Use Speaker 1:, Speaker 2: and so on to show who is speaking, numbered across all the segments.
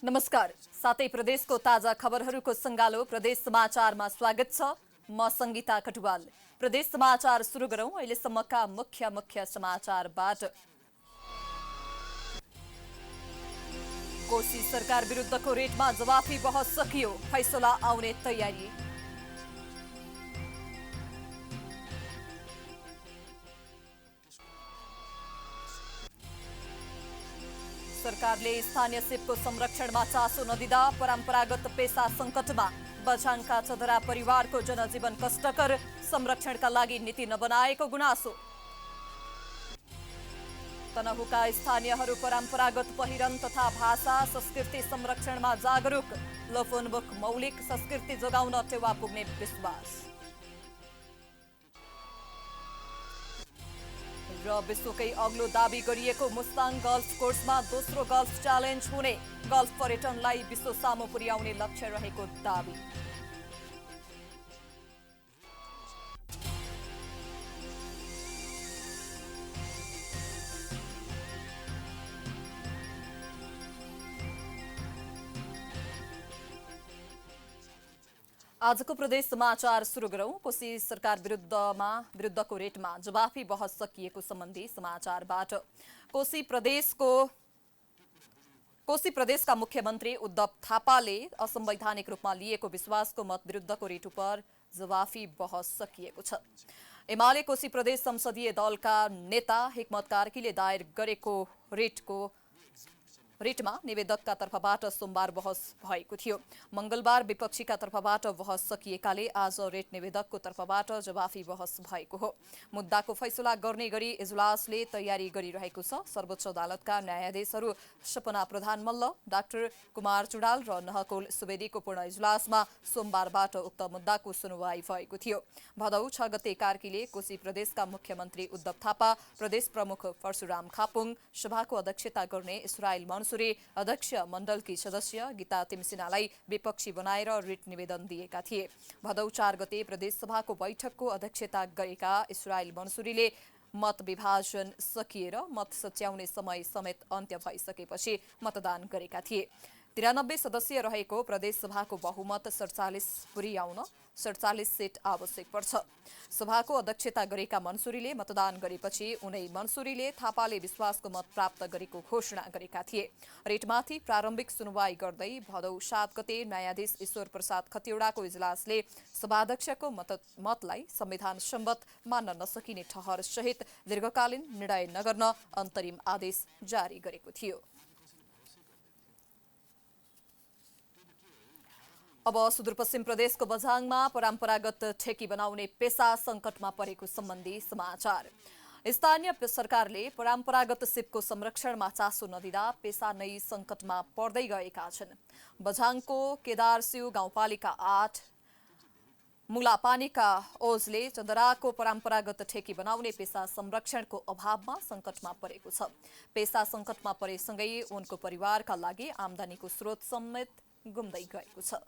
Speaker 1: नमस्कार। सातै प्रदेशको ताजा खबरहरूको सङ्गालो प्रदेश समाचारमा स्वागत छ। म सङ्गीता कटुवाल। प्रदेश समाचार सुरु गरौँ अहिलेसम्मका मुख्य समाचारबाट। कोशी सरकार विरुद्धको रेटमा जवाफी बहस सकियो, फैसला आउने तयारी। सरकारले स्थानीय सिपको संरक्षणमा चासो नदिँदा परम्परागत पेसा सङ्कटमा। बझाङका चदरा परिवारको जनजीवन कष्टकर, संरक्षणका लागि नीति नबनाएको गुनासो। तनहुका स्थानीयहरू परम्परागत पहिरन तथा भाषा संस्कृति संरक्षणमा जागरुक। लोफोनबुक मौलिक संस्कृति जोगाउन टेवा पुग्ने विश्वास। र विश्वकै अग्लो दावी गरिएको मुस्ताङ गल्फ कोर्समा दोस्रो गल्फ च्यालेन्ज हुने। गल्फ पर्यटनलाई विश्व सामु पुर्याउने लक्ष्य रहेको दावी। आजको प्रदेश समाचार सुरु गरौँ। कोशी सरकार विरुद्धको रेटमा जवाफी बहस सकिएको सम्बन्धी समाचारबाट। कोशी प्रदेशका मुख्यमन्त्री उद्धव थापाले असंवैधानिक रूपमा लिएको विश्वासको मत विरुद्धको रेट उप जवाफी बहस सकिएको छ। एमाले कोशी प्रदेश संसदीय दलका नेता हिक्मत कार्कीले दायर गरेको रेटमा निवेदकका तर्फबाट सोमबार बहस भएको थियो। मंगलबार विपक्षीका तर्फबाट बहस सकिएकाले आज रेट निवेदकको तर्फबाट जवाफी बहस भएको हो। मुद्दाको फैसला गर्ने गरी इजलासले तयारी गरिरहेको छ। सर्वोच्च अदालतका न्यायाधीशहरू सपना प्रधान मल्ल, डाक्टर कुमार चुडाल र नहकुल सुवेदीको पूर्ण इजलासमा सोमबारबाट उक्त मुद्दाको सुनवाई भएको थियो। भदौ 6 गते कार्कीले कोशी प्रदेशका मुख्यमन्त्री उद्धव थापा, प्रदेश प्रमुख परशुराम खापुङ, सभाको अध्यक्षता गर्ने इस्रायल अध्यक्ष मण्डलकी सदस्य गीता तिमसिनालाई विपक्षी बनाएर रिट निवेदन दिएका थिए। भदौ 4 गते प्रदेश सभाको बैठकको अध्यक्षता गरेका इस्रायल मनसुरीले मत विभाजन सकिएर मत सच्याउने समय समेत अन्त्य भइसकेपछि मतदान गरेका थिए। 93 सदस्य रहेको प्रदेश सभाको बहुमत 47 पुर्याउन 47 सीट आवश्यक पर्छ। सभाको अध्यक्षता गरेका मनसुरीले मतदान गरेपछि उनै मनसुरीले थापाले विश्वासको मत प्राप्त गरेको घोषणा गरेका थिए। रेटमाथि प्रारम्भिक सुनवाई गर्दै भदौ 7 गते न्यायाधीश ईश्वर प्रसाद खतिवड़ाको इजलासले सभाध्यक्षको मतलाई संविधान सम्मत मान्न नसकिने ठहर सहित दीर्घकालीन निर्णय नगर्न अन्तरिम आदेश जारी गरेको थियो। अब सुदूरपश्चिम प्रदेशको बझाङमा परम्परागत ठेकी बनाउने पेसा सङ्कटमा परेको सम्बन्धी समाचार। स्थानीय सरकारले परम्परागत सिपको संरक्षणमा चासो नदिँदा पेसा नै सङ्कटमा पर्दै गएका छन्। बझाङको केदारसिउ गाउँपालिका 8 मुलापानीका ओजले चन्दराको परम्परागत ठेकी बनाउने पेसा संरक्षणको अभावमा सङ्कटमा परेको छ। पेसा सङ्कटमा परेसँगै उनको परिवारका लागि आमदानीको स्रोत समेत गुम्दै गएको छ।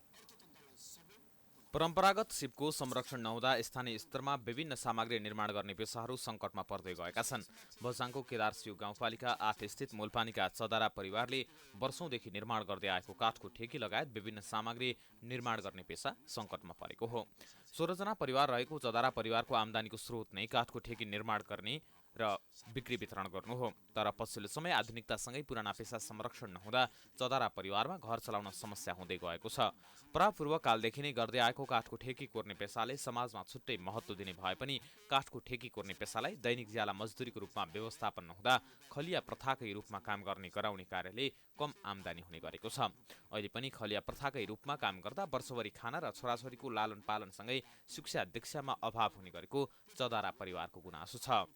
Speaker 2: परम्परागत सिपको संरक्षण नहुँदा स्थानीय स्तरमा विभिन्न सामग्री निर्माण गर्ने पेसाहरू सङ्कटमा पर्दै गएका छन्। बझाङको केदारसिउ गाउँपालिका 8 स्थित मुलपानीका चदरा परिवारले वर्षौंदेखि निर्माण गर्दै आएको काठको ठेकी लगायत विभिन्न सामग्री निर्माण गर्ने पेसा सङ्कटमा परेको हो। 16 जना परिवार रहेको चदरा परिवारको आमदानीको स्रोत नै काठको ठेकी निर्माण गर्ने र बिक्री वितरण गर्नु हो। तर पछिल्लो समय आधुनिकतासँगै पुराना पेसा संरक्षण नहुँदा चदरा परिवारमा घर चलाउन समस्या हुँदै गएको छ। परापूर्व कालदेखि नै गर्दै आएको काठको ठेकी कोर्ने पेसाले समाजमा छुट्टै महत्त्व दिने भए पनि काठको ठेकी कोर्ने पेसालाई दैनिक ज्याला मजदुरीको रूपमा व्यवस्थापन नहुँदा खलिया प्रथाकै रूपमा काम गर्ने गराउने कार्यले कम आमदानी हुने गरेको छ। अहिले पनि खलिया प्रथाकै रूपमा काम गर्दा वर्षभरि खाना र छोराछोरीको लालन पालनसँगै शिक्षा दीक्षामा अभाव हुने गरेको चदरा परिवारको गुनासो छ।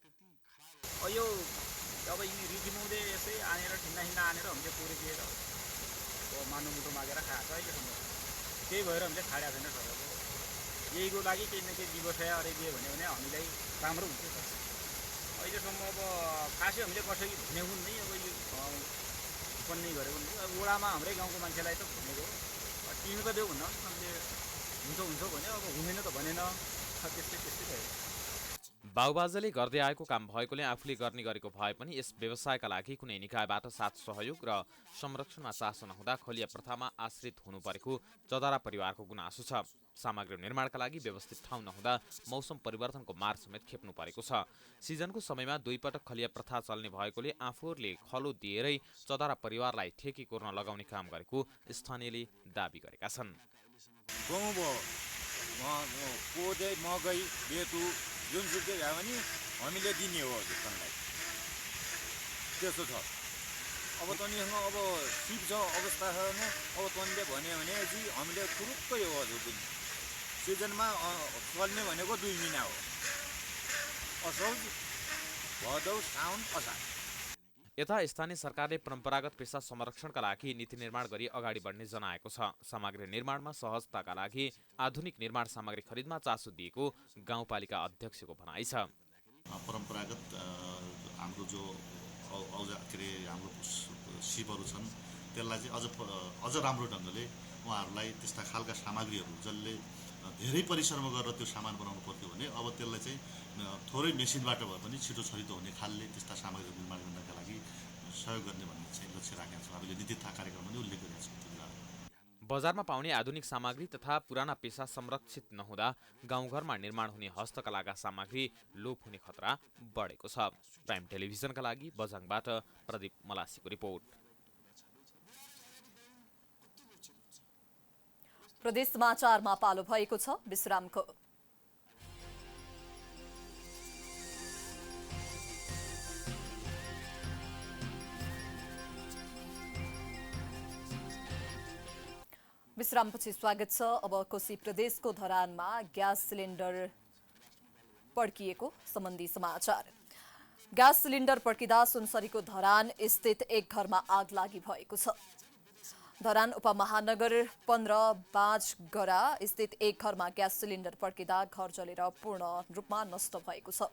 Speaker 3: यो अब रिजिमुले यसै आनेर ठिन्ना आनेर हामीले पुरै दिएर मानु मुटो मागेर खाएको अहिलेसम्म त्यही भएर हामीले छाडेको छैन सर। अब यहीको लागि केही न केही व्यवसाय अरे दियो भने हामीलाई राम्रो हुन्थ्यो सर। अहिलेसम्म अब खासै हामीले कसैले भनेको नै अब यो पनि गरेको नि अब वडामा हाम्रै गाउँको मान्छेलाई त भनेको टिमी त देऊ भन्न हामीले हुन्छ भन्यो अब हुँदैन त भनेन त्यस्तै भयो।
Speaker 2: बाउबाजेले गर्दै आएको काम भएकोले आफूले गर्ने गरेको भए पनि यस व्यवसायका लागि कुनै निकायबाट साथ सहयोग र संरक्षणमा चासो नहुँदा खलिया प्रथामा आश्रित हुनु परेको चौधारा परिवारको गुनासो छ। सामग्री निर्माणका लागि व्यवस्थित ठाउँ नहुँदा मौसम परिवर्तनको मार समेत खेप्नु परेको छ। सिजनको समयमा 2 पटक खलिया प्रथा चल्ने भएकोले आफूहरूले खलो दिएरै चौधारा परिवारलाई ठेकी कोर्न लगाउने काम गरेको स्थानीयले दाबी गरेका छन्।
Speaker 4: गहुँ भयो, कोदे, मकै, बेतु जुनसुकै भए पनि हामीले दिने हो किसानलाई। त्यस्तो छ। अब तनीसँग अब सिप छ, अवस्था छ न, अब तनीले भन्यो भने चाहिँ हामीले खुरुक्कै हो हजुर पनि। सिजनमा चल्ने भनेको 2 महिना हो, असोज, भदौ, साउन, असार।
Speaker 2: यता स्थानीय सरकारले परम्परागत पेसा संरक्षणका लागि नीति निर्माण गरी अगाडि बढ्ने जनाएको छ। सामग्री निर्माणमा सहजताका लागि आधुनिक निर्माण सामग्री खरिदमा चासो दिएको गाउँपालिका अध्यक्षको भनाइ छ।
Speaker 5: परम्परागत हाम्रो जो औजार के अरे हाम्रो सिपहरू छन् त्यसलाई चाहिँ अझ राम्रो ढङ्गले उहाँहरूलाई त्यस्ता खालका सामग्रीहरू जसले धेरै परिश्रम गरेर त्यो सामान बनाउनु पर्थ्यो भने अब त्यसलाई चाहिँ थोरै मेसिनबाट भए पनि छिटो छरितो हुने खालले त्यस्ता सामग्रीहरू निर्माण गर्नका लागि सहयोग गर्ने भन्ने चाहिँ लक्ष्य राखेका छौँ। हामीले नीति तथा कार्यक्रममा पनि उल्लेख गरेका छौँ।
Speaker 2: बजारमा पाउने आधुनिक सामग्री तथा पुराना पेसा संरक्षित नहुँदा गाउँघरमा निर्माण हुने हस्तकलाका सामग्री लोप हुने खतरा बढेको छ। प्राइम टेलिभिजनका लागि बझाङबाट प्रदीप मलासीको रिपोर्ट।
Speaker 1: प्रदेश समाचारमा पालो भएको छ विश्रामको। विश्रामपछि स्वागत छ। अब कोशी प्रदेशको धरानमा ग्यास सिलिन्डर पड्किएको सम्बन्धी समाचार। ग्यास सिलिन्डर पड्किँदा सुनसरीको धरान स्थित एक घरमा आग लागि भएको छ। धरान उपमहानगर 15 बाँझगरा स्थित एक घरमा ग्यास सिलिन्डर पड्किँदा घर जलेर पूर्ण रूपमा नष्ट भएको छ।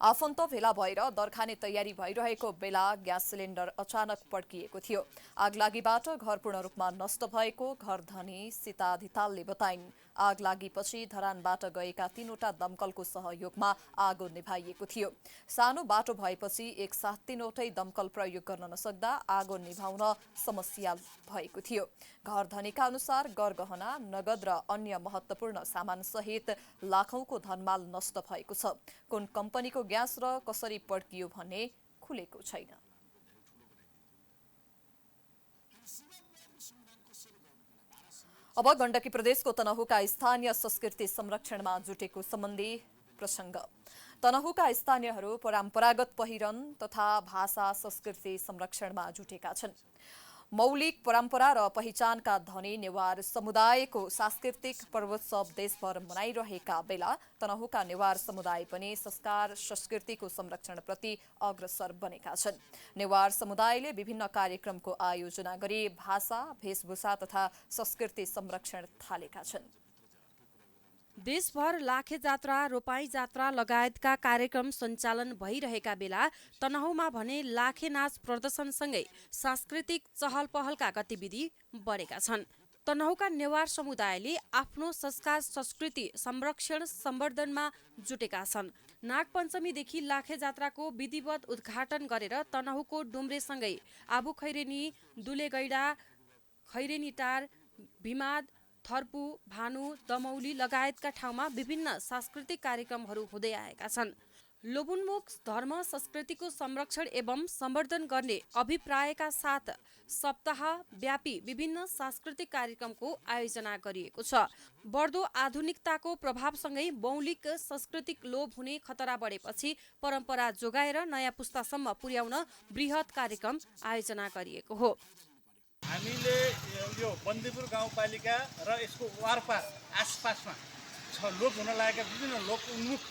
Speaker 1: आफन्त भेला भएर दरखाने तयारी भइरहेको बेला ग्यास सिलिन्डर अचानक पड्किएको थियो। आगलागीबाट घर पूर्ण रूपमा नष्ट भएको घर धनी सीता धितालले बताइन्। आग लागेपछि धरानबाट गएका 3वटा दमकलको सहयोगमा आगो निभाइएको थियो। सानो बाटो भएपछि एकसाथ 3वटै दमकल प्रयोग गर्न नसक्दा आगो निभाउन समस्या भएको थियो। घर धनीका अनुसार गरगहना, नगद र अन्य महत्त्वपूर्ण सामान सहित लाखौंको धनमाल नष्ट भएको छ। कुन कम्पनीको ग्यास र कसरी पड्कियो भन्ने खुलेको छैन। अब गण्डकी प्रदेशको तनहुका स्थानीय संस्कृति संरक्षणमा जुटेको सम्बन्धी प्रसङ्ग। तनहुका स्थानीयहरू परम्परागत पहिरन तथा भाषा संस्कृति संरक्षणमा जुटेका छन्। मौलिक परम्परा र पहिचानका धनी नेवार समुदायको सांस्कृतिक पर्वोत्सव देशभर मनाइरहेका बेला तनहुका नेवार समुदाय पनि संस्कार संस्कृतिको संरक्षणप्रति अग्रसर बनेका छन्। नेवार समुदायले विभिन्न कार्यक्रमको आयोजना गरी भाषा, वेशभूषा तथा संस्कृति संरक्षण थालेका छन्।
Speaker 6: देशभर लाखे जात्रा, रोपाई जात्रा लगायतका कार्यक्रम सञ्चालन भइरहेका बेला तनहुमा भने लाखे नाच प्रदर्शनसँगै सांस्कृतिक चहल पहलका गतिविधि बढेका छन्। तनहुका नेवार समुदायले आफ्नो संस्कार संस्कृति संरक्षण सम्वर्धनमा जुटेका छन्। नागपञ्चमीदेखि लाखे जात्राको विधिवत उद्घाटन गरेर तनहुको डुम्रेसँगै आबु खैरेनी, दुलेगैडा, खैरेनीटार, भिमाद, थर्पु, भानु, दमौली लगायतका ठाउँमा विभिन्न सांस्कृतिक कार्यक्रमहरू हुँदै आएका छन्। लोबुन्मुख धर्म संस्कृतिको संरक्षण एवं सम्वर्धन गर्ने अभिप्रायका साथ सप्ताहव्यापी विभिन्न सांस्कृतिक कार्यक्रमको आयोजना गरिएको छ। बढ्दो आधुनिकताको प्रभावसँगै मौलिक सांस्कृतिक लोप हुने खतरा बढेपछि परम्परा जोगाएर नयाँ पुस्तासम्म पुर्याउन वृहत कार्यक्रम आयोजना गरिएको हो।
Speaker 7: हामीले यो बन्दीपुर गाउँपालिका र यसको वारपार आसपासमा लोप हुन लागेका विभिन्न लोक उन्मुख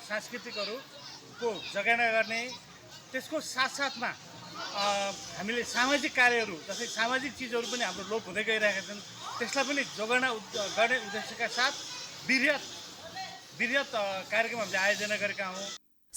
Speaker 7: सांस्कृतिकहरूको जगाना गर्ने, त्यसको साथसाथमा हामीले सामाजिक कार्यहरू जस्तै सामाजिक चिजहरू पनि हाम्रो लोप हुँदै गइरहेका छन्, त्यसलाई पनि जोगाना गर्ने उद्देश्यका साथ वृहत कार्यक्रम हामीले आयोजना गरेका हौँ।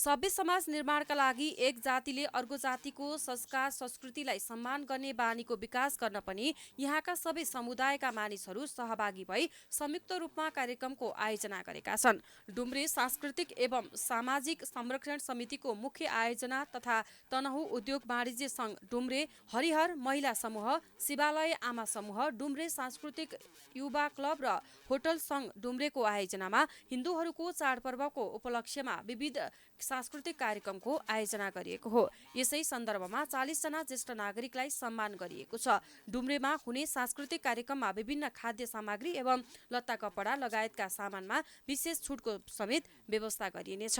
Speaker 6: सभ्य समाज निर्माणका लागि एक जातिले अर्को जातिको संस्कार संस्कृतिलाई सम्मान गर्ने बानीको विकास गर्न पनि यहाँका सबै समुदायका मानिसहरू सहभागी भई संयुक्त रूपमा कार्यक्रमको आयोजना गरेका छन्। डुम्रे सांस्कृतिक एवं सामाजिक संरक्षण समितिको मुख्य आयोजना तथा तनहुँ उद्योग वाणिज्य संघ डुम्रे, हरिहर महिला समूह, शिवालय आमा समूह, डुम्रे सांस्कृतिक युवा क्लब र होटल संघ डुम्रेको आयोजनामा हिन्दूहरूको चाडपर्वको उपलक्ष्यमा विविध सांस्कृतिक कार्यक्रमको आयोजना गरिएको हो। यसै सन्दर्भमा 40 जना ज्येष्ठ नागरिकलाई सम्मान गरिएको छ। डुम्रेमा हुने सांस्कृतिक कार्यक्रममा विभिन्न खाद्य सामग्री एवं लत्ता कपडा लगायतका सामानमा विशेष छुटको समेत व्यवस्था गरिनेछ।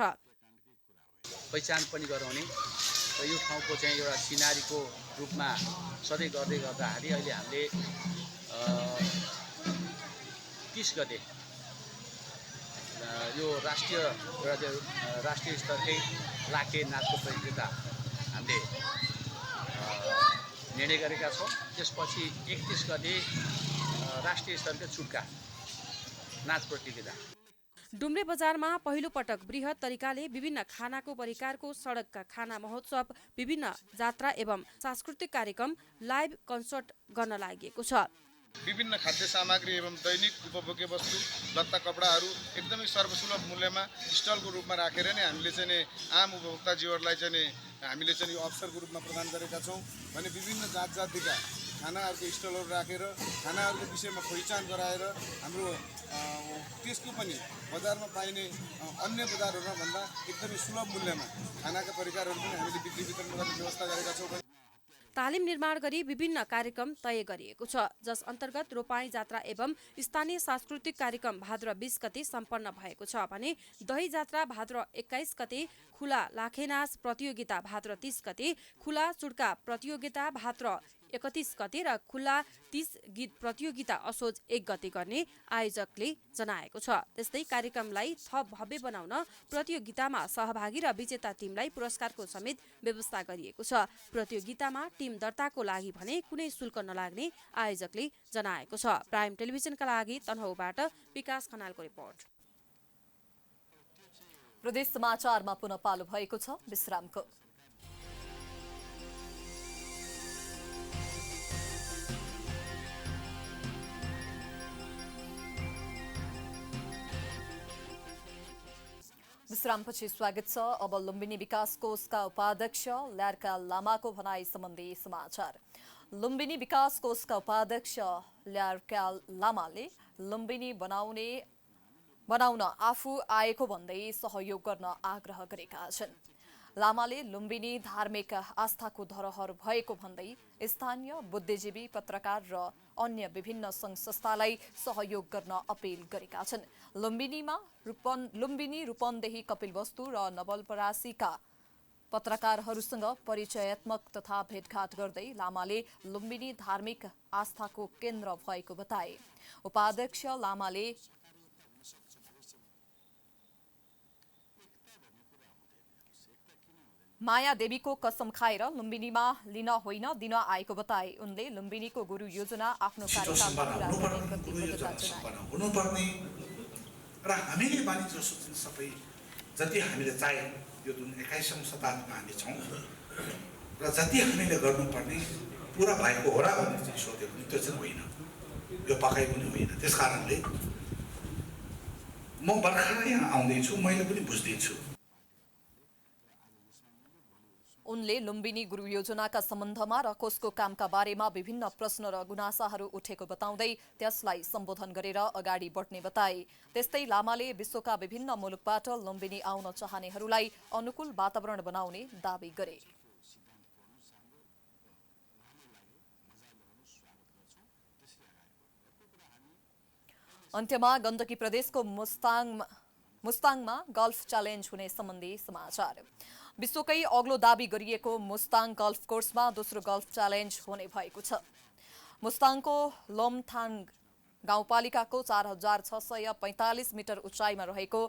Speaker 8: पहिचान पनि गराउने र यो ठाउँको चाहिँ एउटा सिनारीको रूपमा सधैँ गर्दै गर्दाखेरि अहिले हामीले 30 गते यो राष्ट्रिय स्तरकै लाखे नाचको प्रतियोगिता हामीले निर्णय गरेका छौँ। त्यसपछि 31 गते राष्ट्रिय स्तरकै छुट्का नाच प्रतियोगिता।
Speaker 6: डुम्रे बजारमा पहिलो पटक बृहत तरिकाले विभिन्न खानाको परिकारको सडकका खाना महोत्सव, विभिन्न जात्रा एवं सांस्कृतिक कार्यक्रम, लाइभ कन्सर्ट गर्न लागि छ।
Speaker 9: विभिन्न खाद्य सामग्री एवं दैनिक उपभोग्य वस्तु, लत्ता कपडाहरू एकदमै सर्वसुलभ मूल्यमा स्टलको रूपमा राखेर नै हामीले चाहिँ आम उपभोक्ताजीहरूलाई चाहिँ हामीले चाहिँ अवसरको रूपमा प्रदान गरेका छौँ भने विभिन्न जात जातिका खानाहरूको स्टलहरू राखेर खानाहरूको विषयमा पहिचान गराएर हाम्रो त्यसको पनि बजारमा पाइने अन्य बजारहरूमा भन्दा एकदमै सुलभ मूल्यमा खानाका परिकारहरू पनि हामीले बिक्री वितरण गर्ने व्यवस्था गरेका छौँ।
Speaker 6: तालिम निर्माण गरी विभिन्न कार्यक्रम तय गरिएको छ, जस अन्तर्गत रोपाई जात्रा एवं स्थानीय सांस्कृतिक कार्यक्रम भाद्र 20 गते सम्पन्न भएको छ भने दही जात्रा भाद्र 21 गते, खुला लाखेनाच प्रतियोगिता भाद्र 30 गते, खुला चुड्का प्रतियोगिता भाद्र 31 गते र खुला 30 गीत प्रतियोगिता असोज 1 गते गर्ने आयोजकले जनाएको छ। त्यस्तै कार्यक्रमलाई थप भव्य बनाउन प्रतियोगितामा सहभागी र विजेता टिमलाई पुरस्कारको समेत व्यवस्था गरिएको छ। प्रतियोगितामा टिम दर्ताको लागि भने कुनै शुल्क नलाग्ने आयोजकले जनाएको छ। प्राइम टेलिभिजनका लागि तनहुँबाट विकास खनालको रिपोर्ट।
Speaker 1: प्रदेश समाचारमा पुनः पालो भएको छ विश्रामको। विश्रामपछि स्वागत छ। अब लुम्बिनी विकास कोषका उपाध्यक्ष ल्यार्का लामाको भनाई सम्बन्धी समाचार। लुम्बिनी विकास कोषका उपाध्यक्ष ल्यार्का लामाले लुम्बिनी बनाउन आफू आएको भन्दै सहयोग गर्न आग्रह गरेका छन्। लामाले लुम्बिनी धार्मिक आस्थाको धरोहर भएको भन्दै स्थानीय बुद्धिजीवी, पत्रकार र अन्य विभिन्न सङ्घ संस्थालाई सहयोग गर्न अपील गरेका छन्। लुम्बिनी, रूपन्देही, कपिलवस्तु र नवलपरासीका पत्रकारहरूसँग परिचयात्मक तथा भेटघाट गर्दै लामाले लुम्बिनी धार्मिक आस्थाको केन्द्र भएको बताए। उपाध्यक्ष लामाले माया देवीको कसम खाएर लुम्बिनीमा लिन होइन दिन आएको बताए। उनले लुम्बिनीको गुरु योजना आफ्नो
Speaker 10: हुनुपर्ने र हामीले वाणिज्य सोच्ने सबै जति हामीले चाहे यो जुन 21औं शताब्दीमा हामी छौँ र जति हामीले गर्नुपर्ने पुरा भएको हो र भन्ने चाहिँ सोध्यो भने त्यो चाहिँ होइन, यो पकाइ पनि होइन। त्यस कारणले म भर्खर यहाँ आउँदैछु, मैले पनि बुझ्दैछु।
Speaker 1: उनले लुम्बिनी गुरु योजनाका सम्बन्धमा र कोषको कामका बारेमा विभिन्न प्रश्न र गुनासाहरू उठेको बताउँदै त्यसलाई सम्बोधन गरेर अगाडि बढ्ने बताए। त्यस्तै लामाले विश्वका विभिन्न मुलुकबाट लुम्बिनी आउन चाहनेहरूलाई अनुकूल वातावरण बनाउने दावी गरे। अन्त्यमा गण्डकी प्रदेशको मुस्ताङमा गल्फ च्यालेन्ज हुने सम्बन्धी समाचार। विश्वकै अग्लो दाबी गरिएको मुस्ताङ गल्फ कोर्समा दोस्रो गल्फ च्यालेन्ज हुने भएको छ। मुस्ताङको लोमथाङ गाउँपालिकाको 4645 मिटर उचाइमा रहेको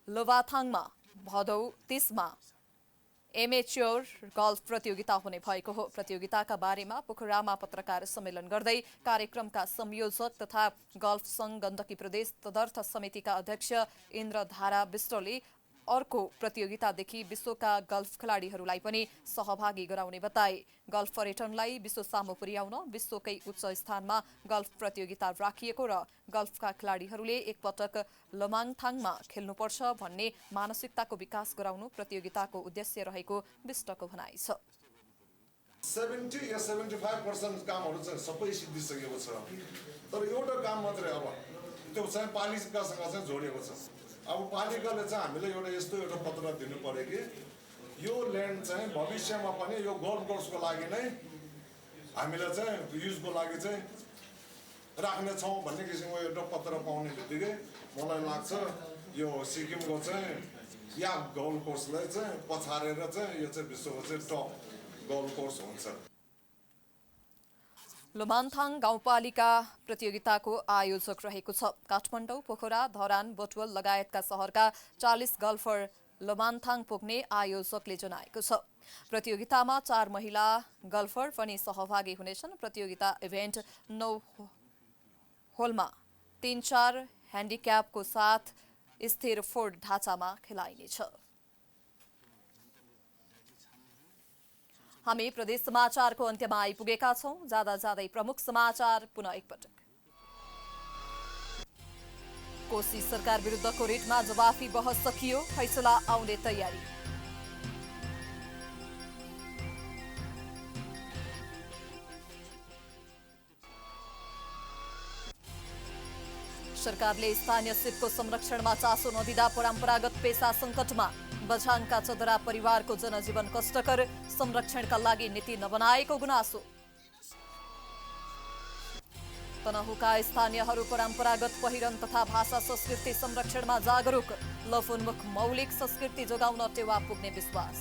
Speaker 1: लोभाथाङमा भदौ 30 मा एमेच्योर गल्फ प्रतियोगिता हुने भएको हो। प्रतियोगिताका बारेमा पोखरामा पत्रकार सम्मेलन गर्दै कार्यक्रमका संयोजक तथा गल्फ संघ गण्डकी प्रदेश तदर्थ समितिका अध्यक्ष इन्द्रधारा विष्टले अर्को प्रतियोगितादेखि विश्वका गल्फ खेलाडीहरूलाई पनि सहभागी गराउने बताए। गल्फ पर्यटनलाई विश्व सामु पुर्याउन विश्वकै उच्च स्थानमा गल्फ प्रतियोगिता राखिएको र गल्फका खेलाडीहरूले एकपटक लमाङथाङमा खेल्नुपर्छ भन्ने मानसिकताको विकास गराउनु प्रतियोगिताको उद्देश्य रहेको विष्टको भनाइ छ।
Speaker 11: 70 या 75% कामहरू चाहिँ सबै सिद्धिसकेको छ, तर एउटा काम मात्रै अब त्यो चाहिँ पालिकासँग चाहिँ जोडिएको छ। अब पालिकाले चाहिँ हामीले एउटा पत्र दिनु पर्यो कि यो ल्यान्ड चाहिँ भविष्यमा पनि यो गोल्फ कोर्सको लागि नै हामीले चाहिँ युजको लागि चाहिँ राख्नेछौँ भन्ने किसिमको एउटा पत्र पाउने बित्तिकै मलाई लाग्छ यो सिक्किमको चाहिँ या गोल्फ कोर्सलाई चाहिँ पछारेर चाहिँ यो चाहिँ विश्वको चाहिँ टप गोल्फ कोर्स हुन्छ।
Speaker 1: लुमान्थाङ गाउँपालिका प्रतियोगिताको आयोजक रहेको छ। काठमाडौँ, पोखरा, धरान, बटुवल लगायतका सहरका 40 गल्फर लुमान्थाङ पुग्ने आयोजकले जनाएको छ। प्रतियोगितामा 4 महिला गल्फर पनि सहभागी हुनेछन्। प्रतियोगिता इभेन्ट 9 होलमा 3-4 ह्यान्डिक्यापको साथ स्थिर फोर्ड ढाँचामा खेलाइनेछ। हामी प्रदेश समाचारको अन्त्यमा आइपुगेका छौं। जाँदै प्रमुख समाचार पुनः एकपटक। कोशी सरकार विरुद्धको रिटमा जवाफी बहस सकियो, फैसला आउने तयारी। सरकारले स्थानीय सिपको संरक्षणमा चासो नदिँदा परम्परागत पेसा सङ्कटमा। बझाङका चदरा परिवारको जनजीवन कष्टकर, संरक्षणका लागि नीति नबनाएको गुनासो। तनहुका स्थानीयहरू परम्परागत पहिरन तथा भाषा संस्कृति संरक्षणमा जागरुक। लफुन्मुख मौलिक संस्कृति जोगाउन टेवा पुग्ने विश्वास।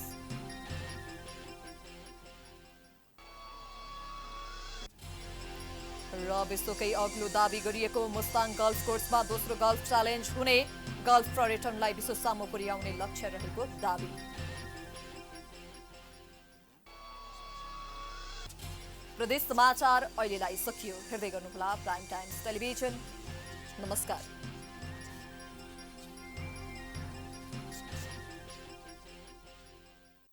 Speaker 1: र विश्वकै अग्लो दावी गरिएको मुस्ताङ गल्फ कोर्समा दोस्रो गल्फ च्यालेन्ज हुने। गल्फ पर्यटनलाई विश्व सामु पुर्याउने लक्ष्य रहेको दावी। प्रदेश समाचार अहिलेलाई सकियो। हेर्दै गर्नुहोला प्राइम टाइम्स टेलिभिजन। नमस्कार।